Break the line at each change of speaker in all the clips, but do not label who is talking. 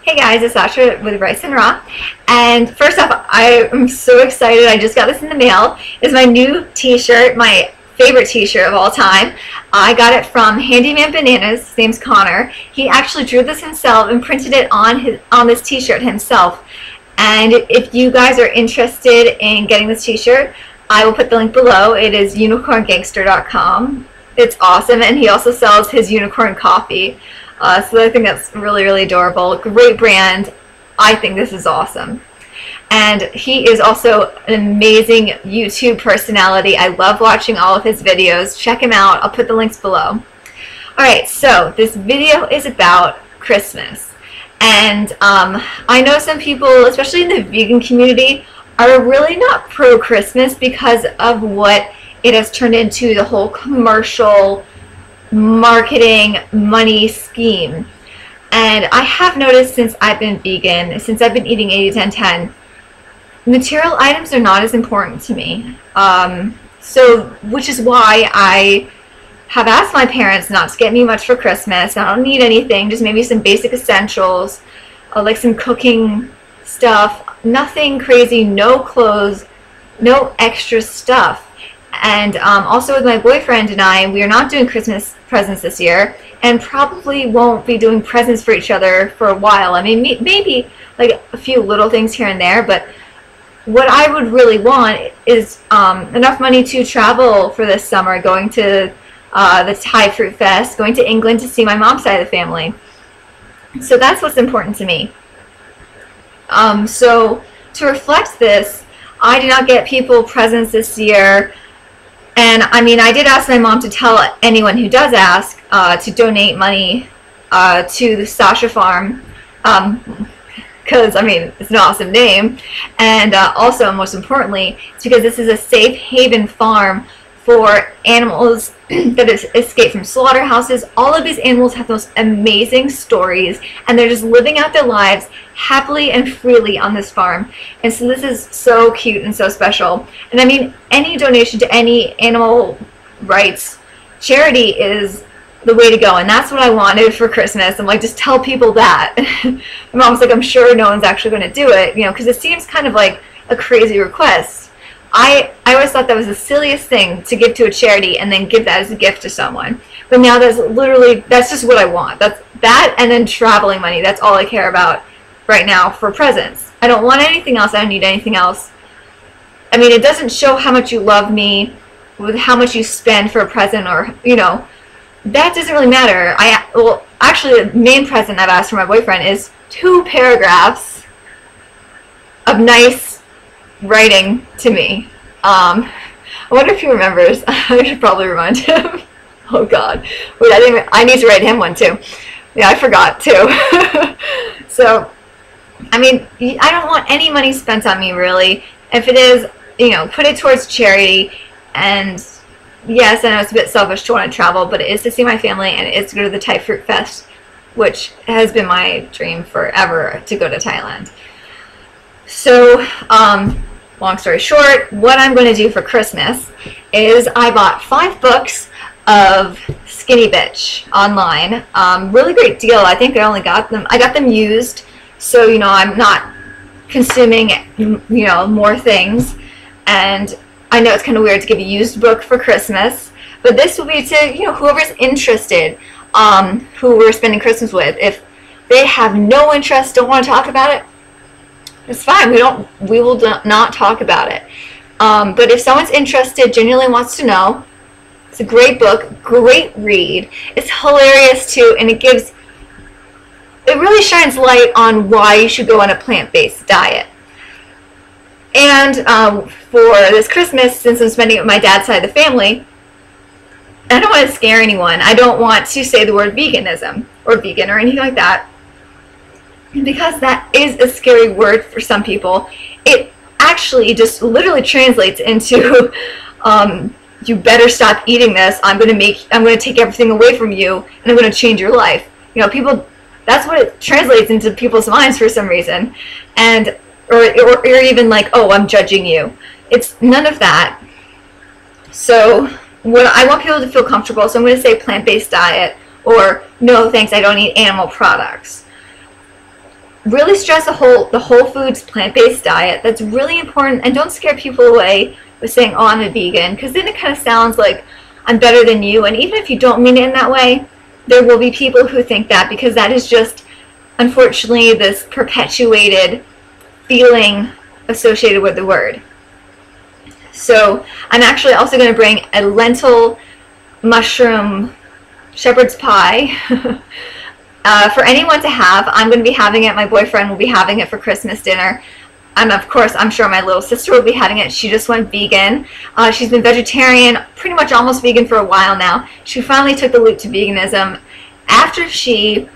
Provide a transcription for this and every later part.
Hey guys, it's Sasha with Rice and Raw. And first off, I am so excited. I just got this in the mail. It's my new t-shirt, my favorite t-shirt of all time. I got it from Handyman Bananas. His name's Connor. He actually drew this himself and printed it on this t-shirt himself. And if you guys are interested in getting this t-shirt, I will put the link below. It is unicorngangster.com. It's awesome, and he also sells his unicorn coffee. So I think that's really, really adorable. Great brand. I think this is awesome. And he is also an amazing YouTube personality. I love watching all of his videos. Check him out. I'll put the links below. Alright, so this video is about Christmas. And I know some people, especially in the vegan community, are really not pro-Christmas because of what it has turned into, the whole commercial marketing money scheme. And I have noticed since I've been vegan, since I've been eating 80-10-10, material items are not as important to me. Which is why I have asked my parents not to get me much for Christmas. I don't need anything, just maybe some basic essentials, like some cooking stuff, nothing crazy, no clothes, no extra stuff. And also with my boyfriend and I, we are not doing Christmas presents this year, and probably won't be doing presents for each other for a while. I mean, maybe like a few little things here and there, but what I would really want is enough money to travel for this summer, going to the Thai Fruit Fest, going to England to see my mom's side of the family. So that's what's important to me. So to reflect this, I did not get people presents this year. And I mean, I did ask my mom to tell anyone who does ask to donate money to the Sasha Farm, because I mean, it's an awesome name. And also, most importantly, it's because this is a safe haven farm for animals that have escaped from slaughterhouses. All of these animals have those amazing stories, and they're just living out their lives happily and freely on this farm. And so this is so cute and so special. And I mean, any donation to any animal rights charity is the way to go, and that's what I wanted for Christmas. I'm like, just tell people that. My mom's like, I'm sure no one's actually going to do it, you know, because it seems kind of like a crazy request. I always thought that was the silliest thing, to give to a charity and then give that as a gift to someone. But now that's just what I want. That's that, and then traveling money. That's all I care about right now for presents. I don't want anything else. I don't need anything else. I mean, it doesn't show how much you love me with how much you spend for a present, or, you know, that doesn't really matter. Well, actually, the main present I've asked for my boyfriend is 2 paragraphs of nice writing to me. I wonder if he remembers. I should probably remind him. Oh God, wait, I need to write him one too. Yeah, I forgot too. So, I mean, I don't want any money spent on me, really. If it is, you know, put it towards charity. And yes, I know it's a bit selfish to want to travel, but it is to see my family, and it's to go to the Thai Fruit Fest, which has been my dream forever, to go to Thailand. So, long story short, what I'm going to do for Christmas is I bought 5 books of Skinny Bitch online. Really great deal. I think I got them used, so, you know, I'm not consuming, you know, more things. And I know it's kind of weird to give a used book for Christmas, but this will be to, you know, whoever's interested, who we're spending Christmas with. If they have no interest, don't want to talk about it, it's fine. We will not talk about it. But if someone's interested, genuinely wants to know, it's a great book, great read. It's hilarious too, and it really shines light on why you should go on a plant-based diet. And for this Christmas, since I'm spending it with my dad's side of the family, I don't want to scare anyone. I don't want to say the word veganism or vegan or anything like that, because that is a scary word for some people. It actually just literally translates into you better stop eating this. I'm going to take everything away from you, and I'm going to change your life. You know, people, that's what it translates into people's minds for some reason. And or even like, oh, I'm judging you. It's none of that. So I want people to feel comfortable, so I'm going to say plant-based diet, or no thanks, I don't eat animal products. really stress the whole foods plant-based diet. That's really important, and don't scare people away with saying, oh, I'm a vegan, because then it kind of sounds like I'm better than you. And even if you don't mean it in that way, there will be people who think that, because that is just, unfortunately, this perpetuated feeling associated with the word. So I'm actually also going to bring a lentil mushroom shepherd's pie for anyone to have. I'm going to be having it. My boyfriend will be having it for Christmas dinner. And of course, I'm sure my little sister will be having it. She just went vegan. She's been vegetarian, pretty much almost vegan for a while now. She finally took the leap to veganism after she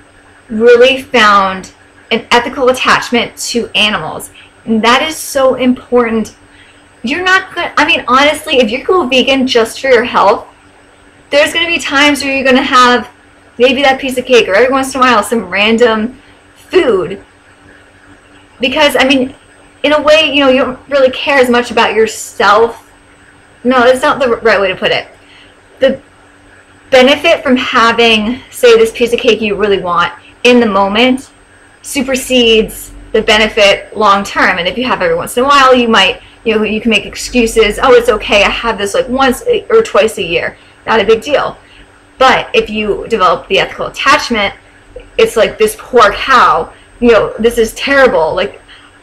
really found an ethical attachment to animals. And that is so important. You're not going to, I mean, honestly, if you go vegan just for your health, there's going to be times where you're going to have maybe that piece of cake, or every once in a while some random food. Because, I mean, in a way, you know, you don't really care as much about yourself. No, that's not the right way to put it. The benefit from having, say, this piece of cake you really want in the moment supersedes the benefit long term. And if you have every once in a while, you might, you know, you can make excuses. Oh, it's okay, I have this like once or twice a year. Not a big deal. But if you develop the ethical attachment, it's like this poor cow, you know, this is terrible. Like,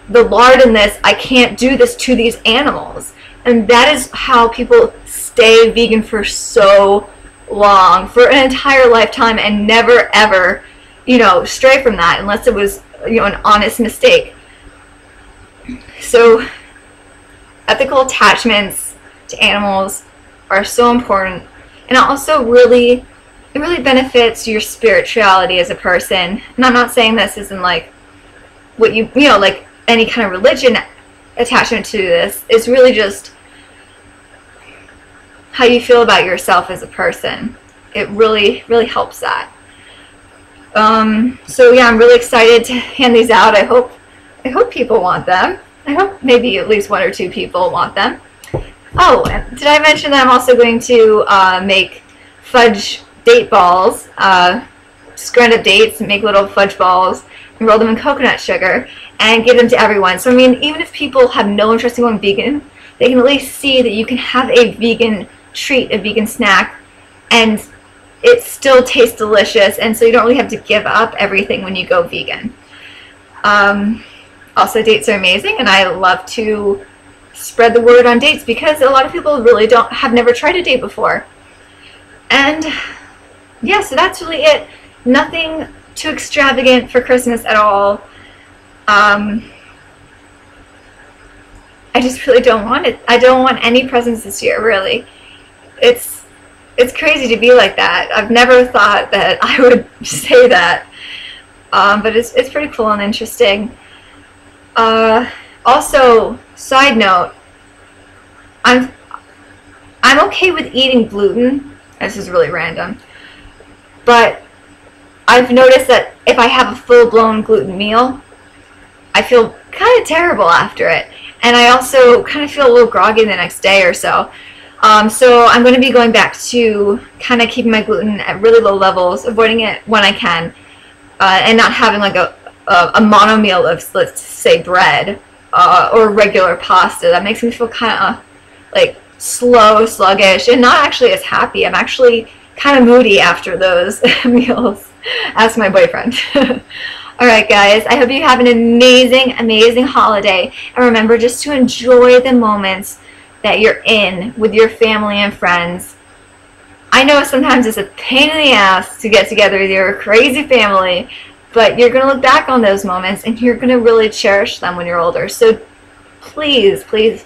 the lard in this, I can't do this to these animals. And that is how people stay vegan for so long, for an entire lifetime, and never ever, you know, stray from that unless it was, you know, an honest mistake. So ethical attachments to animals are so important, and also it really benefits your spirituality as a person. And I'm not saying this isn't like what you know, like any kind of religion attachment to this. Is really just how you feel about yourself as a person. It really, really helps that. So yeah, I'm really excited to hand these out. I hope people want them. I hope maybe at least one or two people want them. Oh, did I mention that I'm also going to make fudge date balls, just grind up dates and make little fudge balls and roll them in coconut sugar and give them to everyone. So I mean, even if people have no interest in going vegan, they can at least see that you can have a vegan treat, a vegan snack, and it still tastes delicious, and so you don't really have to give up everything when you go vegan. Also, dates are amazing, and I love to spread the word on dates because a lot of people really have never tried a date before. And yeah, so that's really it. Nothing too extravagant for Christmas at all. I just really don't want it. I don't want any presents this year, really. It's crazy to be like that. I've never thought that I would say that. But it's pretty cool and interesting. Also, side note, I'm okay with eating gluten. This is really random. But I've noticed that if I have a full-blown gluten meal, I feel kind of terrible after it. And I also kind of feel a little groggy the next day or so. So I'm going to be going back to kind of keeping my gluten at really low levels, avoiding it when I can, and not having like a mono meal of, let's say, bread or regular pasta. That makes me feel kind of like slow, sluggish, and not actually as happy. I'm actually kind of moody after those meals. Ask my boyfriend. Alright guys, I hope you have an amazing, amazing holiday, and remember just to enjoy the moments that you're in with your family and friends. I know sometimes it's a pain in the ass to get together with your crazy family, but you're going to look back on those moments and you're going to really cherish them when you're older. So please, please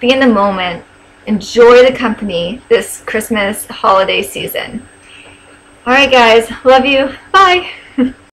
be in the moment. Enjoy the company this Christmas holiday season. Alright guys, love you. Bye.